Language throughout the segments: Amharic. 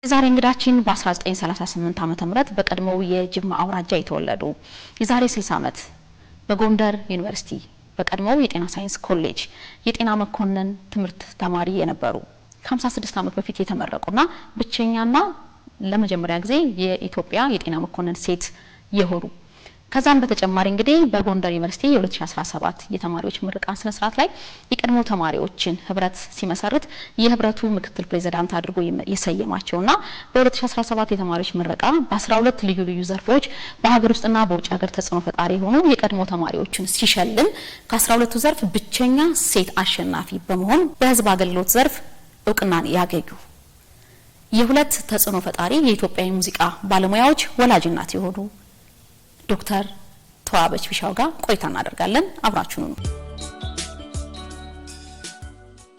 ዛሬ እንግዳችን በ1938 ዓመተ ምህረት በቀድሞው የጅማ አውራጃ የተወለዱ የዛሬ 60 ዓመት በጎንደር ዩኒቨርሲቲ በቀድሞው የጤና ሳይንስ ኮሌጅ የጤና መኮንን ትምህርት ተማሪ የነበሩ ከ56 ዓመት በፊት የተመረቁና ብቸኛና ለመጀመሪያ ጊዜ የኢትዮጵያ የጤና መኮንን ሴት የሆኑ ከዛም በተጨማሪ እንግዲህ በጎንደር ዩኒቨርሲቲ የ2017 የተማሪዎች ምርቃት ስነ ስርዓት ላይ የቀድሞ ተማሪዎችን ህብረት ሲመሰርት የህብረቱ ምክትል ፕሬዝዳንት አድርጎ የሰየማቸውና በ2017 የተማሪዎች ምረቃ በ12 ልዩ ልዩ ዘርፎች በሀገር ውስጥና በውጭ ሀገር ተጽዕኖ ፈጣሪ ሆኑ የቀድሞ ተማሪዎችን ሲሸልም ከ12ቱ ዘርፍ ብቸኛ ሴት አሸናፊ በመሆን በህዝብ አገልግሎት ዘርፍ እውቅናን ያገኙ የሁለት ተጽዕኖ ፈጣሪ የኢትዮጵያ ሙዚቃ ባለሙያዎች ወላጅ እናት የሆኑ ዶክተር ተዋበች ቢሻው ጋር ቆይታ እናደርጋለን። አብራችሁኑ ነው።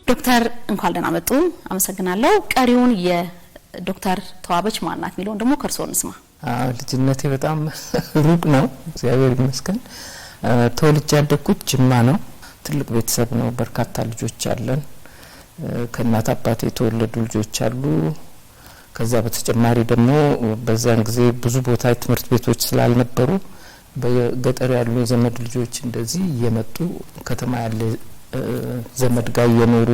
ዶክተር እንኳን ደህና መጡ። አመሰግናለሁ። ቀሪውን የዶክተር ተዋበች ማናት ሚሊዮን ደግሞ ከርሶ እንስማ። ልጅነቴ በጣም ሩቅ ነው፣ እግዚአብሔር ይመስገን። ተወልጄ ያደግኩት ጅማ ነው። ትልቅ ቤተሰብ ነው፣ በርካታ ልጆች አለን። ከእናት አባቴ የተወለዱ ልጆች አሉ። ከዛ በተጨማሪ ደግሞ በዛን ጊዜ ብዙ ቦታ ትምህርት ቤቶች ስላልነበሩ በገጠር ያሉ የዘመድ ልጆች እንደዚህ እየመጡ ከተማ ያለ ዘመድ ጋር እየኖሩ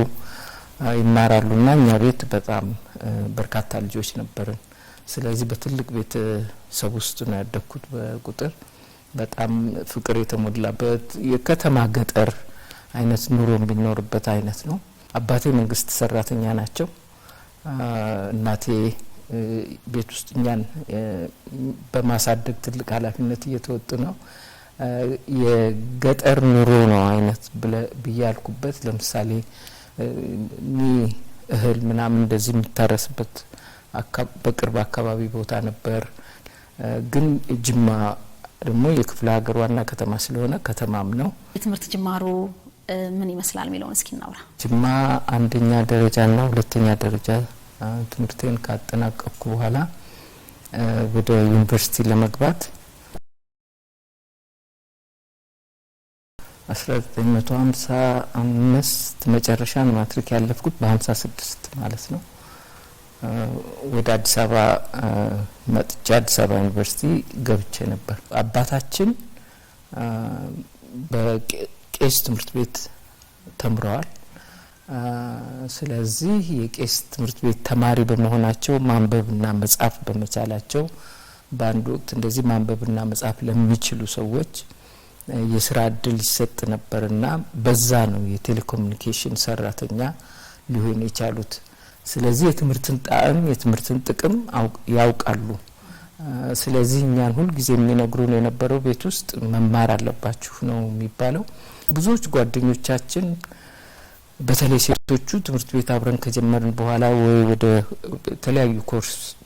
ይማራሉና እኛ ቤት በጣም በርካታ ልጆች ነበርን። ስለዚህ በትልቅ ቤተሰብ ውስጥ ነው ያደግኩት። በቁጥር በጣም ፍቅር የተሞላበት የከተማ ገጠር አይነት ኑሮ የሚኖርበት አይነት ነው። አባቴ መንግስት ሰራተኛ ናቸው። እናቴ ቤት ውስጥ እኛን በማሳደግ ትልቅ ኃላፊነት እየተወጡ ነው። የገጠር ኑሮ ነው አይነት ብያልኩበት ለምሳሌ እህል ምናምን እንደዚህ የሚታረስበት በቅርብ አካባቢ ቦታ ነበር። ግን ጅማ ደግሞ የክፍለ ሀገር ዋና ከተማ ስለሆነ ከተማም ነው። የትምህርት ጅማሮ ምን ይመስላል ሚሊዮን እስኪ እናውራ። ጅማ አንደኛ ደረጃና ሁለተኛ ደረጃ ትምህርቴን ካጠናቀቅኩ በኋላ ወደ ዩኒቨርሲቲ ለመግባት 1955 መጨረሻ ማትሪክ ያለፍኩት በ56 ማለት ነው። ወደ አዲስ አበባ መጥቼ አዲስ አበባ ዩኒቨርሲቲ ገብቼ ነበር። አባታችን በቄስ ትምህርት ቤት ተምረዋል። ስለዚህ የቄስ ትምህርት ቤት ተማሪ በመሆናቸው ማንበብና መጻፍ በመቻላቸው በአንድ ወቅት እንደዚህ ማንበብና መጻፍ ለሚችሉ ሰዎች የስራ እድል ይሰጥ ነበርና በዛ ነው የቴሌኮሙኒኬሽን ሰራተኛ ሊሆን የቻሉት። ስለዚህ የትምህርትን ጣዕም የትምህርትን ጥቅም ያውቃሉ። ስለዚህ እኛን ሁሉ ጊዜ የሚነግሩን የነበረው ቤት ውስጥ መማር አለባችሁ ነው የሚባለው። ብዙዎች ጓደኞቻችን በተለይ ሴቶቹ ትምህርት ቤት አብረን ከጀመርን በኋላ ወይ ወደ ተለያዩ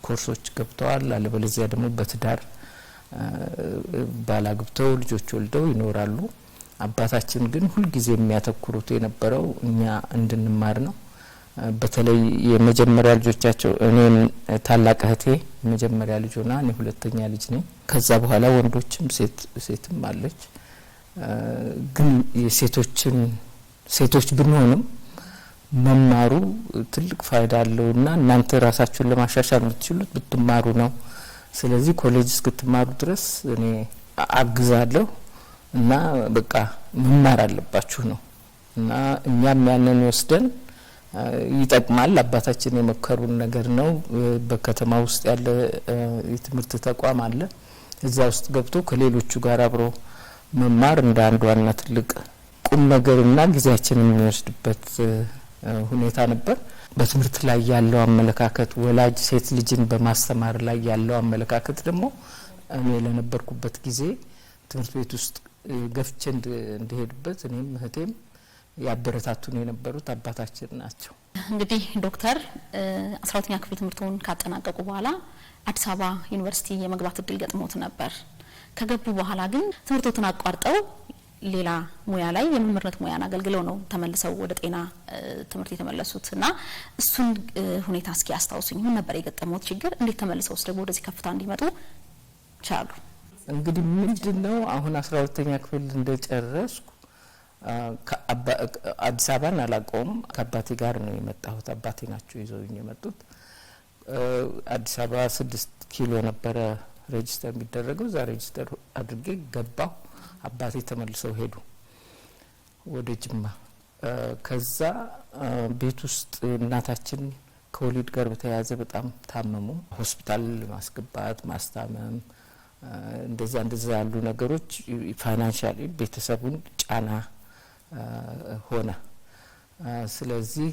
ኮርሶች ገብተዋል፣ አለበለዚያ ደግሞ በትዳር ባላግብተው ልጆች ወልደው ይኖራሉ። አባታችን ግን ሁሉ ጊዜ የሚያተኩሩት የነበረው እኛ እንድንማር ነው። በተለይ የመጀመሪያ ልጆቻቸው እኔን ታላቅ እህቴ የመጀመሪያ ልጅ ሆና እኔ ሁለተኛ ልጅ ነኝ። ከዛ በኋላ ወንዶችም ሴትም አለች። ግን ሴቶች ብንሆንም መማሩ ትልቅ ፋይዳ አለውና እናንተ ራሳችሁን ለማሻሻል የምትችሉት ብትማሩ ነው። ስለዚህ ኮሌጅ እስክትማሩ ድረስ እኔ አግዛለሁ እና በቃ መማር አለባችሁ ነው እና እኛም ያንን ወስደን ይጠቅማል። አባታችን የመከሩን ነገር ነው። በከተማ ውስጥ ያለ የትምህርት ተቋም አለ። እዛ ውስጥ ገብቶ ከሌሎቹ ጋር አብሮ መማር እንደ አንድ ዋና ትልቅ ቁም ነገርና ጊዜያችንን የሚወስድበት ሁኔታ ነበር። በትምህርት ላይ ያለው አመለካከት ወላጅ ሴት ልጅን በማስተማር ላይ ያለው አመለካከት ደግሞ እኔ ለነበርኩበት ጊዜ ትምህርት ቤት ውስጥ ገፍቼ እንድሄድበት እኔም እህቴም ያበረታቱን የነበሩት አባታችን ናቸው። እንግዲህ ዶክተር 12ኛ ክፍል ትምህርቱን ካጠናቀቁ በኋላ አዲስ አበባ ዩኒቨርሲቲ የመግባት እድል ገጥሞት ነበር። ከገቡ በኋላ ግን ትምህርቶትን አቋርጠው ሌላ ሙያ ላይ የመምህርነት ሙያን አገልግለው ነው ተመልሰው ወደ ጤና ትምህርት የተመለሱትና እሱን ሁኔታ እስኪ አስታውሱኝ። ምን ነበር የገጠመው ችግር? እንዴት ተመልሰው ደግሞ ወደዚህ ከፍታ እንዲመጡ ቻሉ? እንግዲህ ምንድነው አሁን 12ኛ ክፍል እንደጨረስኩ አዲስ አበባን አላውቀውም። ከአባቴ ጋር ነው የመጣሁት። አባቴ ናቸው ይዘውኝ የመጡት። አዲስ አበባ 6 ኪሎ ነበረ ሬጂስተር የሚደረገው። እዛ ሬጂስተር አድርጌ ገባሁ። አባቴ ተመልሰው ሄዱ ወደ ጅማ። ከዛ ቤት ውስጥ እናታችን ከወሊድ ጋር በተያያዘ በጣም ታመሙ። ሆስፒታል ማስገባት፣ ማስታመም፣ እንደዛ ያሉ ነገሮች ፋይናንሻሊ ቤተሰቡን ጫና ሆነ። ስለዚህ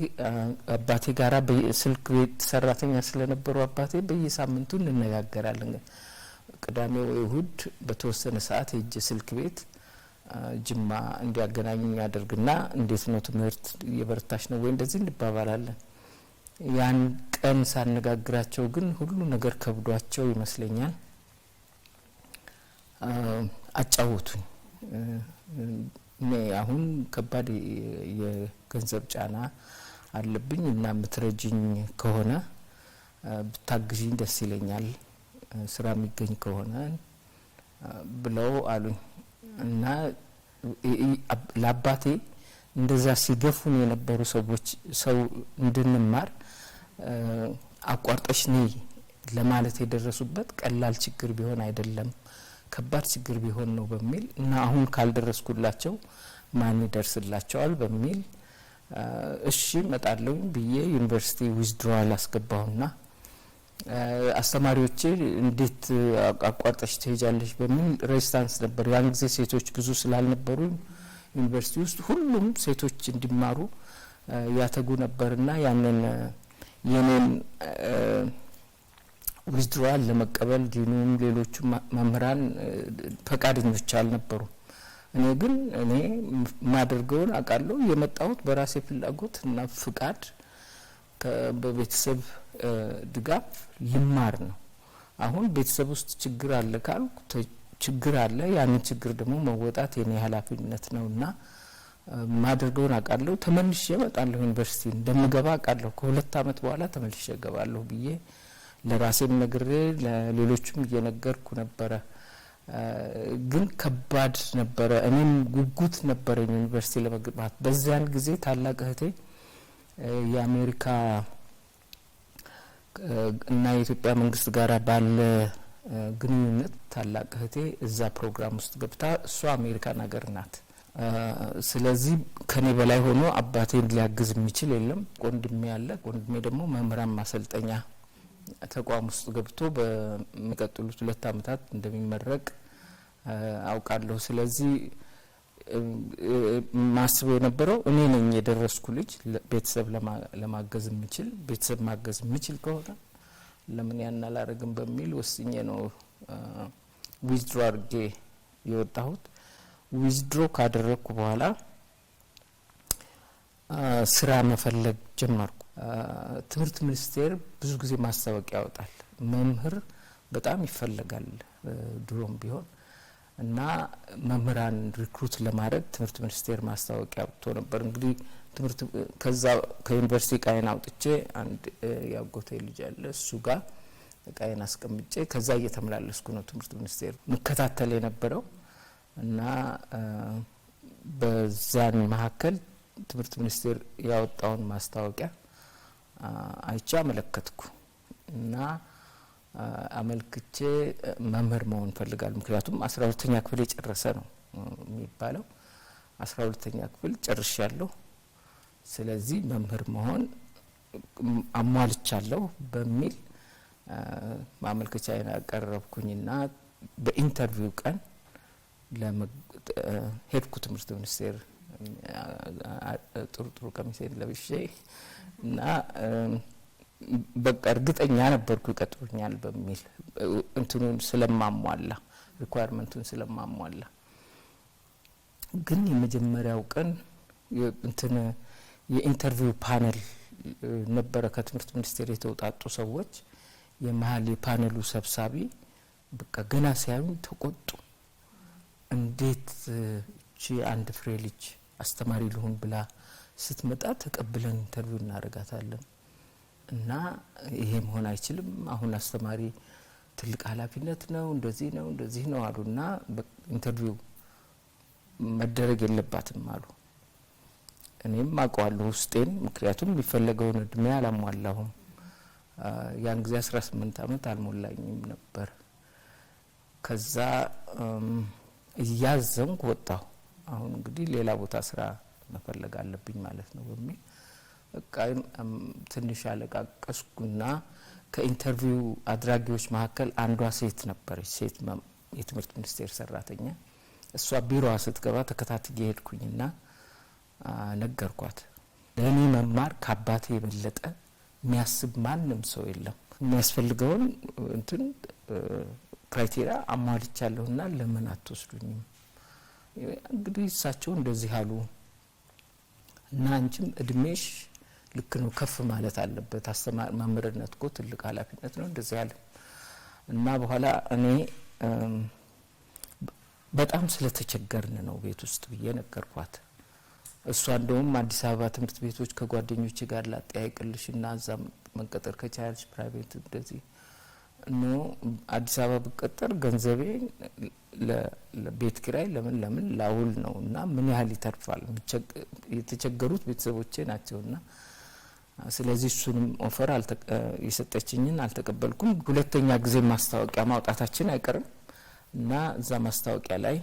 አባቴ ጋራ በስልክ ቤት ሰራተኛ ስለነበሩ አባቴ በየሳምንቱ እንነጋገራለን። ቅዳሜ ወይ እሁድ በተወሰነ ሰዓት ሄጄ ስልክ ቤት ጅማ እንዲያገናኙኝ ያደርግና እንዴት ነው ትምህርት የበረታሽ ነው ወይ እንደዚህ እንባባላለን። ያን ቀን ሳነጋግራቸው ግን ሁሉ ነገር ከብዷቸው ይመስለኛል አጫወቱኝ። እኔ አሁን ከባድ የገንዘብ ጫና አለብኝ እና ምትረጅኝ ከሆነ ብታግዢኝ ደስ ይለኛል፣ ስራ የሚገኝ ከሆነ ብለው አሉኝ። እና ለአባቴ እንደዛ ሲገፉን የነበሩ ሰዎች ሰው እንድንማር አቋርጠሽ ነይ ለማለት የደረሱበት ቀላል ችግር ቢሆን አይደለም ከባድ ችግር ቢሆን ነው በሚል እና አሁን ካልደረስኩላቸው ማን ይደርስላቸዋል በሚል እሺ መጣለው ብዬ ዩኒቨርሲቲ ዊዝድሮዋል አስገባውና አስተማሪዎቼ እንዴት አቋርጠሽ ትሄጃለሽ በሚል ሬዚስታንስ ነበር። ያን ጊዜ ሴቶች ብዙ ስላልነበሩ ዩኒቨርሲቲ ውስጥ ሁሉም ሴቶች እንዲማሩ ያተጉ ነበርና ያንን የኔን ዊዝድሮዋል ለመቀበል ዲኑም ሌሎቹ መምህራን ፈቃደኞች አልነበሩም። እኔ ግን ማደርገውን አውቃለሁ። የመጣሁት በራሴ ፍላጎት እና ፍቃድ በቤተሰብ ድጋፍ ልማር ነው። አሁን ቤተሰብ ውስጥ ችግር አለ ካልኩ ችግር አለ። ያንን ችግር ደግሞ መወጣት የኔ ኃላፊነት ነውና ማደርገውን አውቃለሁ። ተመልሼ እመጣለሁ። ዩኒቨርሲቲ እንደምገባ አውቃለሁ። ከ2 አመት በኋላ ተመልሼ እገባለሁ ብዬ ለራሴም ነግሬ ለሌሎችም እየነገርኩ ነበረ። ግን ከባድ ነበረ። እኔም ጉጉት ነበረኝ ዩኒቨርሲቲ ለመግባት። በዚያን ጊዜ ታላቅ እህቴ የአሜሪካ እና የኢትዮጵያ መንግስት ጋር ባለ ግንኙነት ታላቅ እህቴ እዛ ፕሮግራም ውስጥ ገብታ እሷ አሜሪካን ሀገር ናት። ስለዚህ ከኔ በላይ ሆኖ አባቴን ሊያግዝ የሚችል የለም። ወንድሜ ያለ ወንድሜ ደግሞ መምህራን ማሰልጠኛ ተቋም ውስጥ ገብቶ በሚቀጥሉት 2 አመታት እንደሚመረቅ አውቃለሁ። ስለዚህ ማስበው የነበረው እኔ ነኝ የደረስኩ ልጅ ቤተሰብ ለማገዝ የምችል ቤተሰብ ማገዝ የምችል ከሆነ ለምን ያን አላረግም በሚል ወስኜ ነው ዊዝድሮ አድርጌ የወጣሁት። ዊዝድሮ ካደረኩ በኋላ ስራ መፈለግ ጀመርኩ። ትምህርት ሚኒስቴር ብዙ ጊዜ ማስታወቂያ ያወጣል። መምህር በጣም ይፈልጋል ድሮም ቢሆን እና መምህራን ሪክሩት ለማድረግ ትምህርት ሚኒስቴር ማስታወቂያ አውጥቶ ነበር። እንግዲህ ትምህርት ከዛ ከዩኒቨርሲቲ ቃይን አውጥቼ አንድ ያጎቴ ልጅ አለ እሱ ጋር ቃይን አስቀምጬ ከዛ እየተመላለስኩ ነው ትምህርት ሚኒስቴር መከታተል የነበረው እና በዛን መካከል ትምህርት ሚኒስቴር ያወጣውን ማስታወቂያ አይቻ አመለከትኩ እና አመልክቼ መምህር መሆን ፈልጋለሁ። ምክንያቱም 12ኛ ክፍል የጨረሰ ነው የሚባለው። 12ኛ ክፍል ጨርሻለሁ። ስለዚህ መምህር መሆን አሟልቻለሁ በሚል ማመልከቻዬን አቀረብኩኝና በኢንተርቪው ቀን ሄድኩ ትምህርት ሚኒስቴር ጥሩ ቀሚሴን ለብሼ እና በቃ እርግጠኛ ነበርኩ ይቀጥሩኛል በሚል እንትኑን ስለማሟላ ሪኳየርመንቱን ስለማሟላ። ግን የመጀመሪያው ቀን የኢንተርቪው ፓነል ነበረ ከትምህርት ሚኒስቴር የተውጣጡ ሰዎች። የመሀል የፓነሉ ሰብሳቢ በቃ ገና ሲያዩኝ ተቆጡ። እንዴት እቺ አንድ ፍሬ ልጅ አስተማሪ ልሁን ብላ ስትመጣ ተቀብለን ኢንተርቪው እናደርጋታለን እና ይሄ መሆን አይችልም። አሁን አስተማሪ ትልቅ ኃላፊነት ነው እንደዚህ ነው አሉና ኢንተርቪው መደረግ የለባትም አሉ። እኔም አውቀዋለሁ ውስጤን፣ ምክንያቱም የሚፈለገውን እድሜ አላሟላሁም። ያን ጊዜ 18 ዓመት አልሞላኝም ነበር። ከዛ እያዘንኩ ወጣሁ። አሁን እንግዲህ ሌላ ቦታ ስራ መፈለግ አለብኝ ማለት ነው በሚል በቃ ትንሽ አለቃቀስኩና ከኢንተርቪው አድራጊዎች መካከል አንዷ ሴት ነበረች፣ ሴት የትምህርት ሚኒስቴር ሰራተኛ። እሷ ቢሮዋ ስትገባ ተከታትዬ ሄድኩኝና ነገርኳት። ለእኔ መማር ከአባቴ የበለጠ የሚያስብ ማንም ሰው የለም። የሚያስፈልገውን እንትን ክራይቴሪያ አሟልቻለሁና ለምን አትወስዱኝም? እንግዲህ እሳቸው እንደዚህ አሉ እና አንቺም እድሜሽ ልክ ነው ከፍ ማለት አለበት፣ መምህርነት እኮ ትልቅ ኃላፊነት ነው እንደዚህ አለ እና በኋላ እኔ በጣም ስለተቸገርን ነው ቤት ውስጥ ብዬ ነገርኳት። እሷ እንደውም አዲስ አበባ ትምህርት ቤቶች ከጓደኞቼ ጋር ላጠያይቅልሽና እዛ መቀጠር ከቻልሽ ፕራይቬት እንደዚህ ኖ አዲስ አበባ ብቀጠር ገንዘቤ ለቤት ኪራይ ለምን ላውል ነው እና ምን ያህል ይተርፋል? የተቸገሩት ቤተሰቦቼ ናቸውና ስለዚህ እሱንም ኦፈር የሰጠችኝን አልተቀበልኩም። ሁለተኛ ጊዜ ማስታወቂያ ማውጣታችን አይቀርም እና እዛ ማስታወቂያ ላይ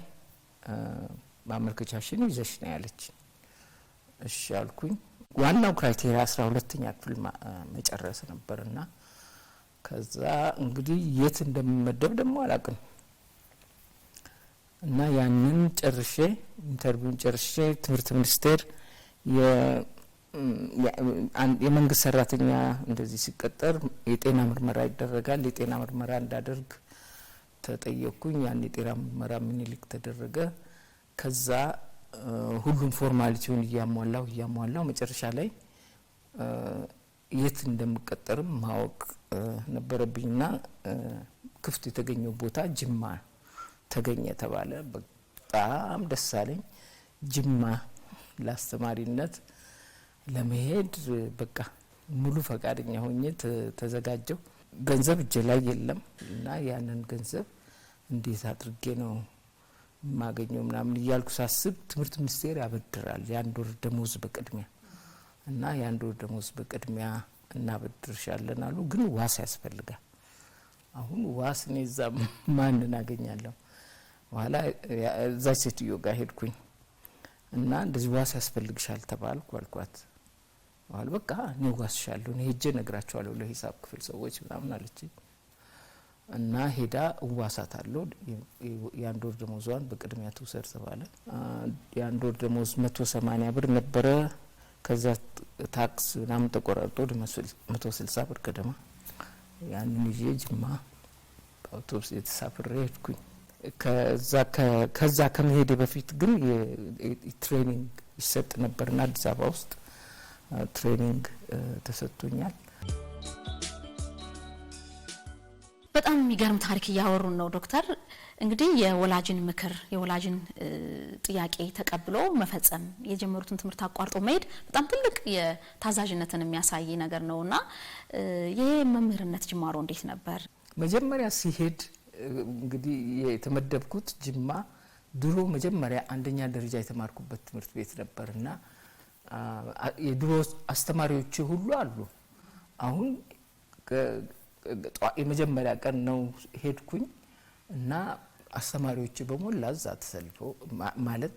ማመልከቻሽን ይዘሽ ነው ያለች። እሺ አልኩኝ። ዋናው ክራይቴሪያ 12ኛ ክፍል መጨረስ ነበርና ከዛ እንግዲህ የት እንደምመደብ ደግሞ አላውቅም እና ያንን ጨርሼ ኢንተርቪውን ጨርሼ ትምህርት ሚኒስቴር የመንግስት ሰራተኛ እንደዚህ ሲቀጠር የጤና ምርመራ ይደረጋል። የጤና ምርመራ እንዳደርግ ተጠየቅኩኝ። ያን የጤና ምርመራ ምኒልክ ተደረገ። ከዛ ሁሉም ፎርማሊቲውን እያሟላው መጨረሻ ላይ የት እንደምቀጠርም ማወቅ ነበረብኝና ክፍት የተገኘው ቦታ ጅማ ተገኘ ተባለ። በጣም ደስ አለኝ። ጅማ ለአስተማሪነት ለመሄድ በቃ ሙሉ ፈቃደኛ ሆኜ ተዘጋጀው። ገንዘብ እጄ ላይ የለም እና ያንን ገንዘብ እንዴት አድርጌ ነው ማገኘው ምናምን እያልኩ ሳስብ ትምህርት ሚኒስቴር ያበድራል የአንድ ወር ደሞዝ በቅድሚያ እና የአንድ ወር ደሞዝ በቅድሚያ እናበድርሻለን አሉ። ግን ዋስ ያስፈልጋል። አሁን ዋስ ነው እዛ ማንን አገኛለሁ? በኋላ እዛ ሴትዮ ጋር ሄድኩኝ እና እንደዚህ ዋስ ያስፈልግሻል ተባልኩ አልኳት። በኋላ በቃ እኔ ዋስሻለሁ እኔ ሄጄ ነግራቸዋለሁ ለሂሳብ ክፍል ሰዎች ምናምን አለች እና ሄዳ እዋሳታለሁ የአንድ ወር ደሞዟን በቅድሚያ ትውሰድ ተባለ። የአንድ ወር ደሞዝ 180 ብር ነበረ። ከዛ ታክስ ምናምን ተቆራርጦ 160 ብር ገደማ ያንን ይዤ ጅማ በአውቶቡስ የተሳፍሬ ሄድኩኝ። ከዛ ከመሄዴ በፊት ግን ትሬኒንግ ይሰጥ ነበርና አዲስ አበባ ውስጥ ትሬኒንግ ተሰጥቶኛል። በጣም የሚገርም ታሪክ እያወሩን ነው ዶክተር። እንግዲህ የወላጅን ምክር የወላጅን ጥያቄ ተቀብሎ መፈጸም የጀመሩትን ትምህርት አቋርጦ መሄድ በጣም ትልቅ የታዛዥነትን የሚያሳይ ነገር ነውና ይሄ መምህርነት ጅማሮ እንዴት ነበር? መጀመሪያ ሲሄድ እንግዲህ የተመደብኩት ጅማ ድሮ መጀመሪያ አንደኛ ደረጃ የተማርኩበት ትምህርት ቤት ነበርና የድሮ አስተማሪዎች ሁሉ አሉ። አሁን የመጀመሪያ ቀን ነው ሄድኩኝ እና አስተማሪዎች በሞላ እዛ ተሰልፈው ማለት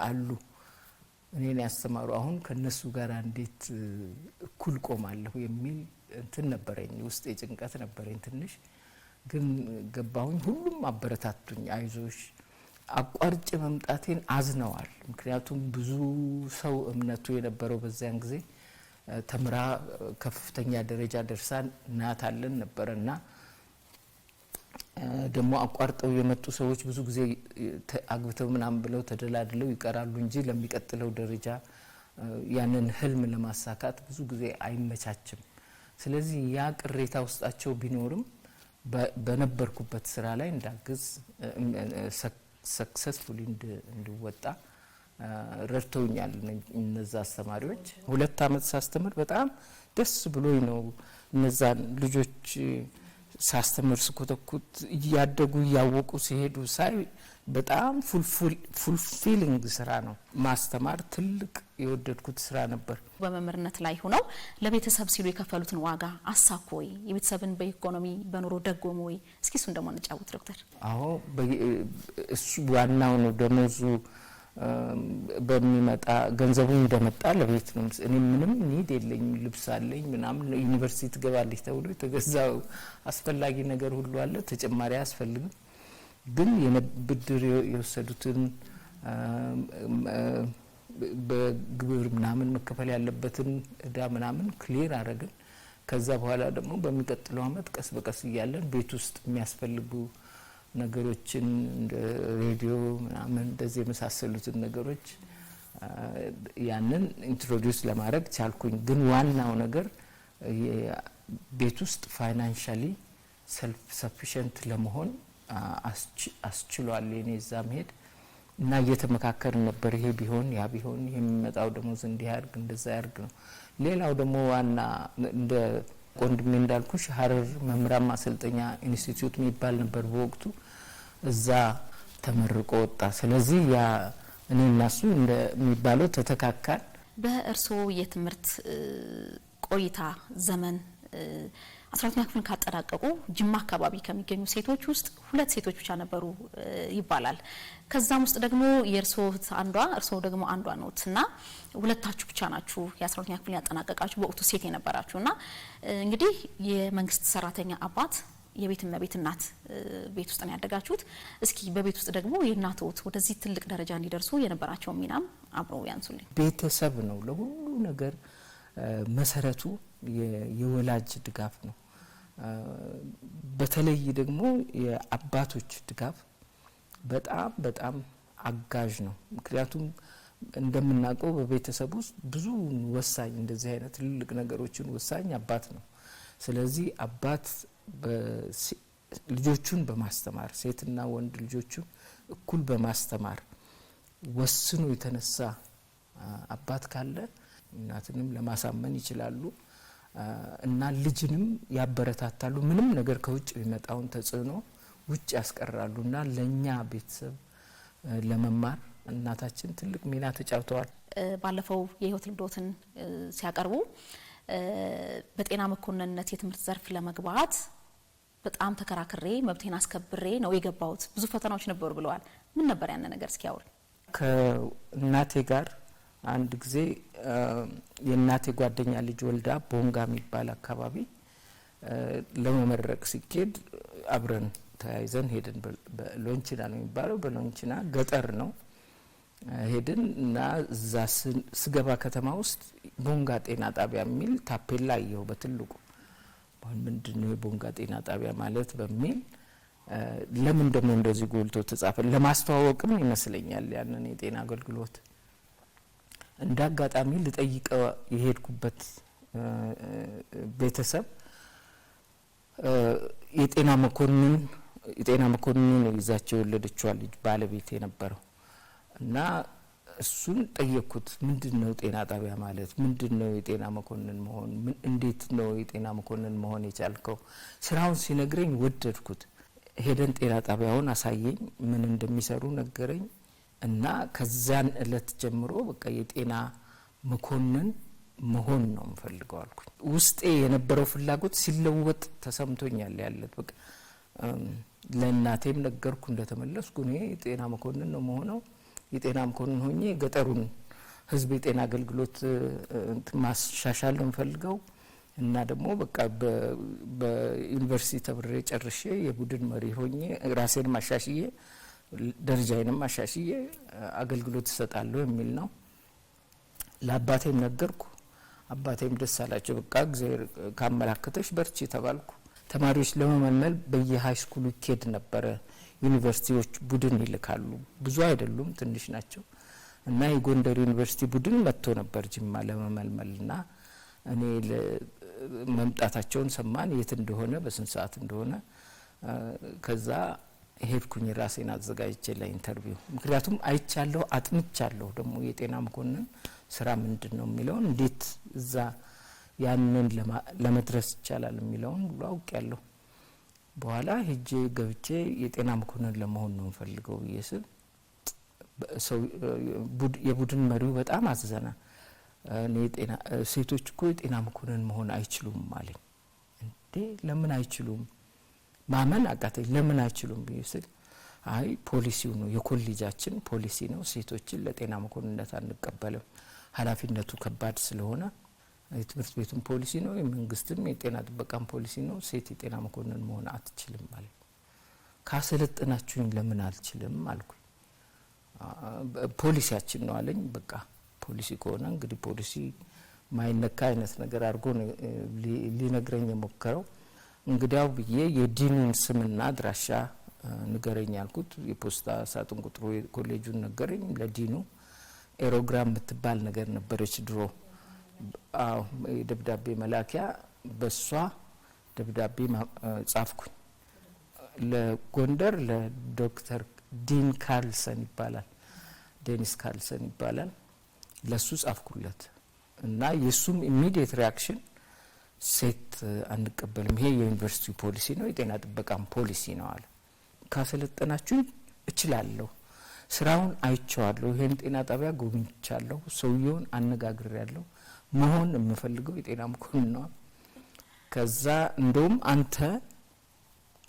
አሉ እኔን ያስተማሩ። አሁን ከነሱ ጋር እንዴት እኩል ቆማለሁ የሚል እንትን ነበረኝ፣ ውስጥ የጭንቀት ነበረኝ ትንሽ። ግን ገባሁኝ። ሁሉም አበረታቱኝ፣ አይዞሽ። አቋርጬ መምጣቴን አዝነዋል። ምክንያቱም ብዙ ሰው እምነቱ የነበረው በዚያን ጊዜ ተምራ ከፍተኛ ደረጃ ደርሳ እናታለን ነበርና ደግሞ አቋርጠው የመጡ ሰዎች ብዙ ጊዜ አግብተው ምናምን ብለው ተደላድለው ይቀራሉ እንጂ ለሚቀጥለው ደረጃ ያንን ህልም ለማሳካት ብዙ ጊዜ አይመቻችም። ስለዚህ ያ ቅሬታ ውስጣቸው ቢኖርም በነበርኩበት ስራ ላይ እንዳግዝ ሰክሰስፉሊ እንድወጣ ረድተውኛል እነዛ አስተማሪዎች። 2 አመት ሳስተምር በጣም ደስ ብሎኝ ነው እነዛን ልጆች ሳስተምር ስኮተኩት እያደጉ እያወቁ ሲሄዱ ሳይ በጣም ፉልፊሊንግ ስራ ነው። ማስተማር ትልቅ የወደድኩት ስራ ነበር። በመምህርነት ላይ ሆነው ለቤተሰብ ሲሉ የከፈሉትን ዋጋ አሳኩ ወይ? የቤተሰብን በኢኮኖሚ በኑሮ ደጎሙ ወይ? እስኪ እሱን ደግሞ እንጫወት ዶክተር። አዎ እሱ ዋናው ነው። ደሞዙ በሚመጣ ገንዘቡ እንደመጣ ለቤት ነው። እኔ ምንም ኒድ የለኝም። ልብስ አለኝ ምናምን ዩኒቨርሲቲ ትገባለች ተብሎ የተገዛው አስፈላጊ ነገር ሁሉ አለ። ተጨማሪ አያስፈልግም። ግን የብድር የወሰዱትን በግብር ምናምን መከፈል ያለበትን እዳ ምናምን ክሊር አረግን። ከዛ በኋላ ደግሞ በሚቀጥለው አመት ቀስ በቀስ እያለን ቤት ውስጥ የሚያስፈልጉ ነገሮችን እንደ ሬዲዮ ምናምን እንደዚህ የመሳሰሉትን ነገሮች ያንን ኢንትሮዲዩስ ለማድረግ ቻልኩኝ። ግን ዋናው ነገር ቤት ውስጥ ፋይናንሻሊ ሰልፍ ሰፊሸንት ለመሆን አስችሏል። የኔ እዛ መሄድ እና እየተመካከርን ነበር። ይሄ ቢሆን ያ ቢሆን የሚመጣው ደሞዝ እንዲህ ያርግ እንደዛ ያርግ ነው። ሌላው ደግሞ ዋና እንደ ቆንድሜ እንዳልኩሽ ሀረር መምህራን ማሰልጠኛ ኢንስቲትዩት የሚባል ነበር በወቅቱ። እዛ ተመርቆ ወጣ። ስለዚህ ያ እኔ እና እሱ እንደሚባለው ተተካካል። በእርስዎ የትምህርት ቆይታ ዘመን 12ኛ ክፍል ካጠናቀቁ ጅማ አካባቢ ከሚገኙ ሴቶች ውስጥ 2 ሴቶች ብቻ ነበሩ ይባላል። ከዛም ውስጥ ደግሞ የእርስዎ አንዷ እርስዎ ደግሞ አንዷ ነዎትና ሁለታችሁ ብቻ ናችሁ የ12ኛ ክፍል ያጠናቀቃችሁ በወቅቱ ሴት የነበራችሁና እንግዲህ የመንግስት ሰራተኛ አባት የቤት እመቤት እናት ቤት ውስጥ ነው ያደጋችሁት። እስኪ በቤት ውስጥ ደግሞ የእናቶት ወደዚህ ትልቅ ደረጃ እንዲደርሱ የነበራቸው ሚናም አብረው ያንሱልኝ። ቤተሰብ ነው ለሁሉ ነገር መሰረቱ የወላጅ ድጋፍ ነው። በተለይ ደግሞ የአባቶች ድጋፍ በጣም አጋዥ ነው። ምክንያቱም እንደምናውቀው በቤተሰብ ውስጥ ብዙ ወሳኝ እንደዚህ አይነት ትልልቅ ነገሮችን ወሳኝ አባት ነው። ስለዚህ አባት ልጆቹን በማስተማር ሴትና ወንድ ልጆቹን እኩል በማስተማር ወስኖ የተነሳ አባት ካለ እናትንም ለማሳመን ይችላሉ እና ልጅንም ያበረታታሉ። ምንም ነገር ከውጭ የሚመጣውን ተጽዕኖ ውጭ ያስቀራሉ እና ለኛ ቤተሰብ ለመማር እናታችን ትልቅ ሚና ተጫውተዋል። ባለፈው የህይወት ልምዶትን ሲያቀርቡ በጤና መኮንንነት የትምህርት ዘርፍ ለመግባት በጣም ተከራክሬ መብቴን አስከብሬ ነው የገባሁት፣ ብዙ ፈተናዎች ነበሩ ብለዋል። ምን ነበር ያን ነገር እስኪ ያውሩ። ከእናቴ ጋር አንድ ጊዜ የእናቴ ጓደኛ ልጅ ወልዳ ቦንጋ የሚባል አካባቢ ለመመረቅ ሲኬድ አብረን ተያይዘን ሄድን። በሎንቺና ነው የሚባለው፣ በሎንቺና ገጠር ነው ሄድን እና እዛ ስገባ ከተማ ውስጥ ቦንጋ ጤና ጣቢያ የሚል ታፔላ አየሁ በትልቁ። ምንድነው የቦንጋ ጤና ጣቢያ ማለት በሚል ለምን ደግሞ እንደዚህ ጎልቶ ተጻፈ? ለማስተዋወቅም ይመስለኛል ያንን የጤና አገልግሎት። እንዳጋጣሚ ልጠይቀው የሄድኩበት ቤተሰብ የጤና መኮንን ነው ይዛቸው የወለደችው ልጅ ባለቤት የነበረው እና እሱን ጠየቅኩት። ምንድነው ጤና ጣቢያ ማለት? ምንድነው የጤና መኮንን መሆን? እንዴት ነው የጤና መኮንን መሆን የቻልከው? ስራውን ሲነግረኝ ወደድኩት። ሄደን ጤና ጣቢያውን አሳየኝ፣ ምን እንደሚሰሩ ነገረኝ እና ከዛን እለት ጀምሮ በቃ የጤና መኮንን መሆን ነው የምፈልገው አልኩኝ። ውስጤ የነበረው ፍላጎት ሲለወጥ ተሰምቶኛል ያለት በቃ ለእናቴም ነገርኩ እንደተመለስኩ እኔ የጤና መኮንን ነው መሆነው። የጤና መኮንን ሆኜ ገጠሩን ህዝብ የጤና አገልግሎት ማሻሻል ነው የምፈልገው እና ደግሞ በቃ በዩኒቨርሲቲ ተብሬ ጨርሼ የቡድን መሪ ሆኜ ራሴን ማሻሽዬ ደረጃዬንም ማሻሽዬ አገልግሎት እሰጣለሁ የሚል ነው። ለአባቴም ነገርኩ። አባቴም ደስ አላቸው። በቃ እግዚአብሔር ካመላከተሽ በርቺ ተባልኩ። ተማሪዎች ለመመልመል በየሃይ ስኩሉ ይኬድ ነበረ። ዩኒቨርሲቲዎች ቡድን ይልካሉ። ብዙ አይደሉም፣ ትንሽ ናቸው እና የጎንደር ዩኒቨርሲቲ ቡድን መጥቶ ነበር ጅማ ለመመልመልና እኔ መምጣታቸውን ሰማን። የት እንደሆነ በስንት ሰዓት እንደሆነ ከዛ ሄድኩኝ ራሴን አዘጋጅቼ ለኢንተርቪው። ምክንያቱም አይቻለሁ፣ አጥንቻለሁ ደግሞ የጤና መኮንን ስራ ምንድነው የሚለውን እንዴት እዛ ያንን ለመድረስ ይቻላል የሚለውን ሁሉ አውቄያለሁ በኋላ ሄጄ ገብቼ የጤና መኮንን ለመሆን ነው ፈልገው ይስል ሰው የቡድን መሪው በጣም አዘዘና እኔ ጤና ሴቶች እኮ የጤና መኮንን መሆን አይችሉም አለኝ። እንዴ ለምን አይችሉም? ማመን አቃተኝ። ለምን አይችሉም ቢስል አይ ፖሊሲው ነው የኮሌጃችን ፖሊሲ ነው፣ ሴቶችን ለጤና መኮንነት አንቀበልም፣ ኃላፊነቱ ከባድ ስለሆነ የትምህርት ቤቱን ፖሊሲ ነው፣ የመንግስትም የጤና ጥበቃም ፖሊሲ ነው፣ ሴት የጤና መኮንን መሆን አትችልም ማለት። ካሰለጠናችሁኝ ለምን አልችልም አልኩኝ። ፖሊሲያችን ነው አለኝ። በቃ ፖሊሲ ከሆነ እንግዲህ ፖሊሲ ማይነካ አይነት ነገር አድርጎ ሊነግረኝ የሞከረው። እንግዲያው ብዬ የዲኑን ስምና አድራሻ ንገረኝ አልኩት። የፖስታ ሳጥን ቁጥሩ ኮሌጁን ነገረኝ። ለዲኑ ኤሮግራም የምትባል ነገር ነበረች ድሮ። አዎ የደብዳቤ መላኪያ በሷ ደብዳቤ ጻፍኩኝ። ለጎንደር ለዶክተር ዲን ካርልሰን ይባላል፣ ዴኒስ ካርልሰን ይባላል። ለሱ ጻፍኩለት እና የሱም ኢሚዲየት ሪአክሽን ሴት አንቀበልም፣ ይሄ የዩኒቨርሲቲ ፖሊሲ ነው፣ የጤና ጥበቃም ፖሊሲ ነው አለ። ካሰለጠናችሁ እችላለሁ፣ ስራውን አይቼዋለሁ፣ ይሄን ጤና ጣቢያ ጎብኝቻለሁ፣ ሰውየውን አነጋግሬያለሁ፣ መሆን የምፈልገው የጤና መኮንን ነው። ከዛ እንደውም አንተ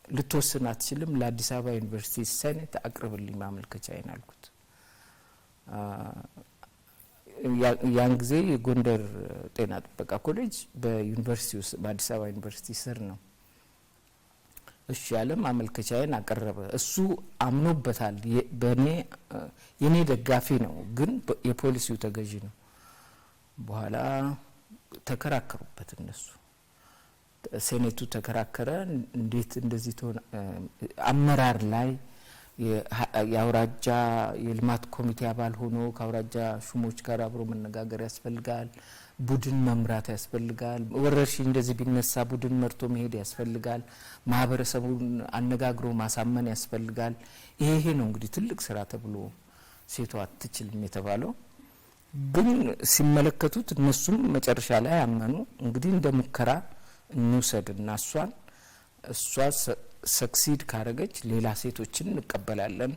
ልትወስን አትችልም፣ ለአዲስ አበባ ዩኒቨርሲቲ ሴኔት አቅርብልኝ ማመልከቻዬን አልኩት። ያን ጊዜ የጎንደር ጤና ጥበቃ ኮሌጅ በዩኒቨርሲቲ ውስጥ በአዲስ አበባ ዩኒቨርሲቲ ስር ነው። እሺ ያለ ማመልከቻዬን አቀረበ። እሱ አምኖበታል። በኔ የኔ ደጋፊ ነው፣ ግን የፖሊሲው ተገዢ ነው። በኋላ ተከራከሩበት እነሱ። ሴኔቱ ተከራከረ። እንዴት እንደዚህ ተሆነ? አመራር ላይ የአውራጃ የልማት ኮሚቴ አባል ሆኖ ከአውራጃ ሹሞች ጋር አብሮ መነጋገር ያስፈልጋል። ቡድን መምራት ያስፈልጋል። ወረርሽኝ እንደዚህ ቢነሳ ቡድን መርቶ መሄድ ያስፈልጋል። ማህበረሰቡን አነጋግሮ ማሳመን ያስፈልጋል። ይሄ ነው እንግዲህ ትልቅ ስራ ተብሎ ሴቷ አትችልም የተባለው። ግን ሲመለከቱት እነሱም መጨረሻ ላይ አመኑ። እንግዲህ እንደ ሙከራ እንውሰድና እሷ ሰክሲድ ካረገች ሌላ ሴቶችን እንቀበላለን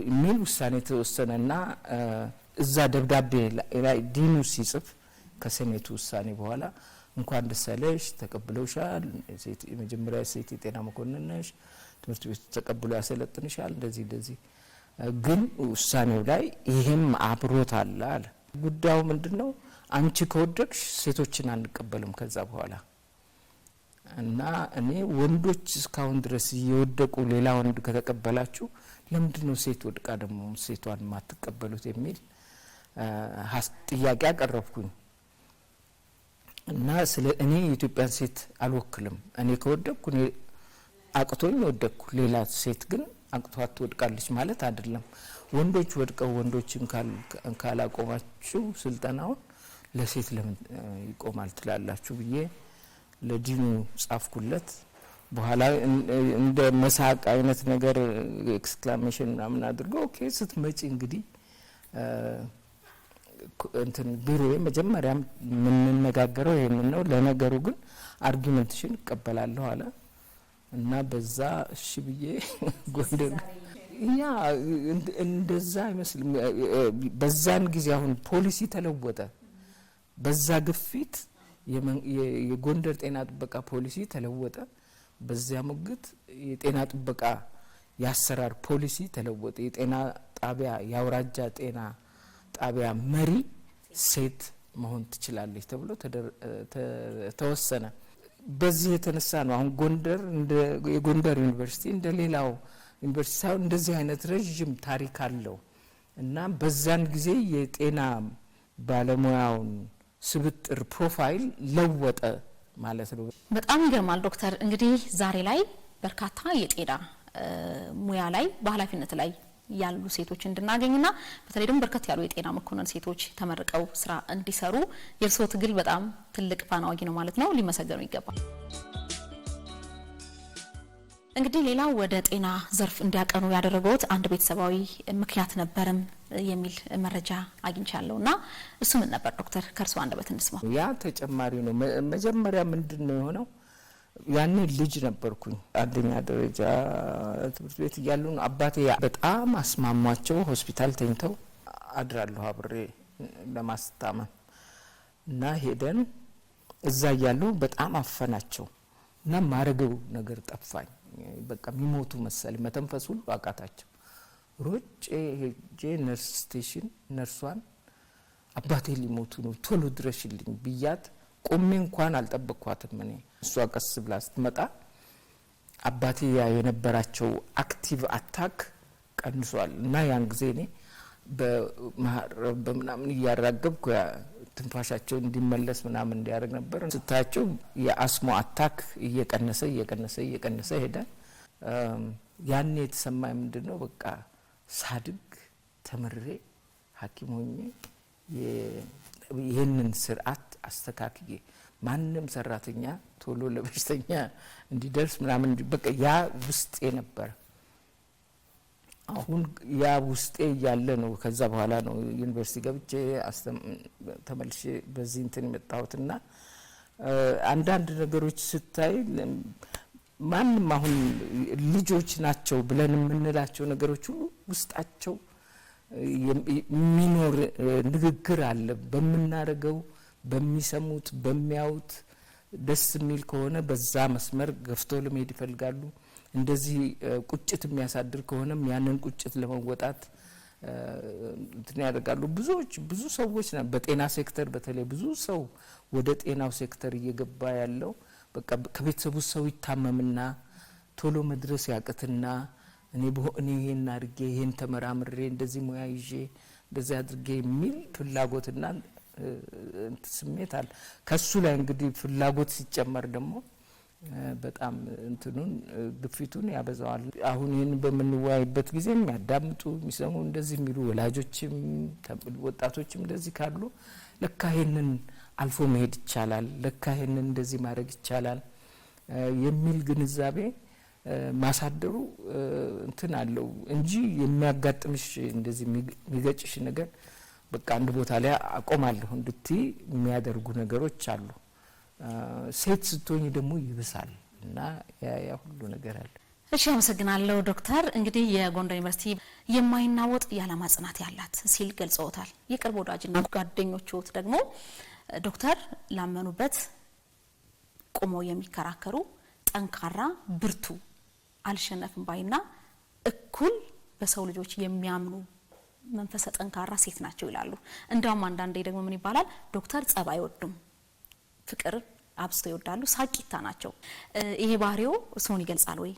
የሚል ውሳኔ ተወሰነና እዛ ደብዳቤ ላይ ዲኑ ሲጽፍ ከሴኔቱ ውሳኔ በኋላ እንኳን ደስ አለሽ፣ ተቀብለውሻል፣ የመጀመሪያ ሴት የጤና መኮንን ነሽ፣ ትምህርት ቤቱ ተቀብሎ ያሰለጥንሻል፣ እንደዚህ ግን ውሳኔው ላይ ይሄም አብሮት አለ። ጉዳዩ ምንድነው? አንቺ ከወደቅሽ ሴቶችን አንቀበልም ከዛ በኋላ እና እኔ ወንዶች እስካሁን ድረስ እየወደቁ ሌላ ወንድ ከተቀበላችሁ ለምንድነው ሴት ወድቃ ደግሞ ሴቷን ማትቀበሉት የሚል ጥያቄ አቀረብኩኝ። እና ስለ እኔ የኢትዮጵያን ሴት አልወክልም። እኔ ከወደቅኩ እኔ አቅቶኝ ወደቅኩ፣ ሌላ ሴት ግን አቅቷት ትወድቃለች ማለት አይደለም። ወንዶች ወድቀው ወንዶችን ካላቆማችሁ ስልጠናውን ለሴት ለምን ይቆማል ትላላችሁ ብዬ ለዲኑ ጻፍኩለት። በኋላ እንደ መሳቅ አይነት ነገር ኤክስክላሜሽን ምናምን አድርጎ ኦኬ ስትመጪ እንግዲህ እንትን ቢሮ መጀመሪያም የምንነጋገረው ይሄንን ነው፣ ለነገሩ ግን አርጊመንትሽን እቀበላለሁ አለ እና በዛ እሺ ብዬ ጎንደር ያ እንደዛ አይመስልም። በዛን ጊዜ አሁን ፖሊሲ ተለወጠ። በዛ ግፊት የጎንደር ጤና ጥበቃ ፖሊሲ ተለወጠ። በዚያ ሙግት የጤና ጥበቃ ያሰራር ፖሊሲ ተለወጠ። የጤና ጣቢያ የአውራጃ ጤና ጣቢያ መሪ ሴት መሆን ትችላለች ተብሎ ተወሰነ። በዚህ የተነሳ ነው አሁን ጎንደር የጎንደር ዩኒቨርሲቲ እንደሌላው ዩኒቨርሲቲ ሳይሆን እንደዚህ አይነት ረጅም ታሪክ አለው እና በዛን ጊዜ የጤና ባለሙያውን ስብጥር ፕሮፋይል ለወጠ ማለት ነው። በጣም ይገርማል ዶክተር። እንግዲህ ዛሬ ላይ በርካታ የጤና ሙያ ላይ በኃላፊነት ላይ ያሉ ሴቶች እንድናገኝና በተለይ ደግሞ በርከት ያሉ የጤና መኮንን ሴቶች ተመርቀው ስራ እንዲሰሩ የእርስዎ ትግል በጣም ትልቅ ፋና ወጊ ነው ማለት ነው። ሊመሰገኑ ይገባል። እንግዲህ ሌላው ወደ ጤና ዘርፍ እንዲያቀኑ ያደረገውት አንድ ቤተሰባዊ ምክንያት ነበርም የሚል መረጃ አግኝቻለሁና እሱ ምን ነበር ዶክተር? ከርሶ አንደበት እንስማ። ያ ተጨማሪ ነው። መጀመሪያ ምንድነው የሆነው? ያኔ ልጅ ነበርኩኝ። አንደኛ ደረጃ ትምህርት ቤት እያሉ አባቴ በጣም አስማሟቸው ሆስፒታል ተኝተው አድራለሁ አብሬ ለማስታመም እና ሄደን እዛ እያሉ በጣም አፈናቸው እና ማረገው ነገር ጠፋኝ። በቃ የሚሞቱ መሰለኝ፣ መተንፈስ ሁሉ አቃታቸው። ሮጬ ሄጄ ነርስ ስቴሽን ነርሷን አባቴ ሊሞቱ ነው ቶሎ ድረሽልኝ ብያት ቆሜ እንኳን አልጠበቅኳትም። እኔ እሷ ቀስ ብላ ስትመጣ አባቴ ያ የነበራቸው አክቲቭ አታክ ቀንሷል እና ያን ጊዜ እኔ በምናምን እያራገብኩ ትንፋሻቸው እንዲመለስ ምናምን እንዲያደርግ ነበር። ስታያቸው የአስሞ አታክ እየቀነሰ ሄደ። ያኔ የተሰማኝ ምንድነው በቃ ሳድግ ተምሬ ሐኪም ሆኜ ይህንን ስርዓት አስተካክዬ ማንም ሰራተኛ ቶሎ ለበሽተኛ እንዲደርስ ምናምን በቃ ያ ውስጤ ነበር። አሁን ያ ውስጤ ያለ ነው። ከዛ በኋላ ነው ዩኒቨርሲቲ ገብቼ ተመልሼ በዚህ እንትን የመጣሁትና አንዳንድ ነገሮች ስታይ ማንም አሁን ልጆች ናቸው ብለን የምንላቸው ነገሮች ሁሉ ውስጣቸው የሚኖር ንግግር አለ። በምናረገው በሚሰሙት በሚያዩት ደስ የሚል ከሆነ በዛ መስመር ገፍተው ለመሄድ ይፈልጋሉ። እንደዚህ ቁጭት የሚያሳድር ከሆነም ያንን ቁጭት ለመወጣት እንትን ያደርጋሉ። ብዙ ሰዎች በጤና ሴክተር በተለይ ብዙ ሰው ወደ ጤናው ሴክተር እየገባ ያለው በቃ ከቤተሰቡ ሰው ይታመምና ቶሎ መድረስ ያቅትና እኔ ይሄን አድርጌ ይሄን ተመራምሬ እንደዚህ ሙያ ይዤ እንደዚህ አድርጌ የሚል ፍላጎትና ስሜት አለ። ከሱ ላይ እንግዲህ ፍላጎት ሲጨመር ደግሞ በጣም እንትኑን ግፊቱን ያበዛዋል። አሁን ይሄን በምንወያይበት ጊዜ የሚያዳምጡ የሚሰሙ እንደዚህ የሚሉ ወላጆችም ወጣቶችም እንደዚህ ካሉ ለካ ይሄንን አልፎ መሄድ ይቻላል፣ ለካ ይሄንን እንደዚህ ማድረግ ይቻላል የሚል ግንዛቤ ማሳደሩ እንትን አለው እንጂ የሚያጋጥምሽ እንደዚህ የሚገጭሽ ነገር በቃ አንድ ቦታ ላይ አቆማለሁ እንድትይ የሚያደርጉ ነገሮች አሉ። ሴት ስትሆኝ ደግሞ ይብሳል እና ያ ሁሉ ነገር አለ። እሺ አመሰግናለሁ ዶክተር። እንግዲህ የጎንደር ዩኒቨርሲቲ የማይናወጥ የዓላማ ጽናት ያላት ሲል ገልጸውታል። የቅርብ ወዳጅና ጓደኞቹት ደግሞ ዶክተር ላመኑበት ቆመው የሚከራከሩ ጠንካራ ብርቱ አልሸነፍም ባይና እኩል በሰው ልጆች የሚያምኑ መንፈሰ ጠንካራ ሴት ናቸው ይላሉ። እንደውም አንዳንዴ ደግሞ ምን ይባላል ዶክተር ጸብ አይወዱም፣ ፍቅር አብዝተው ይወዳሉ፣ ሳቂታ ናቸው። ይሄ ባህሪው እሱን ይገልጻል ወይ?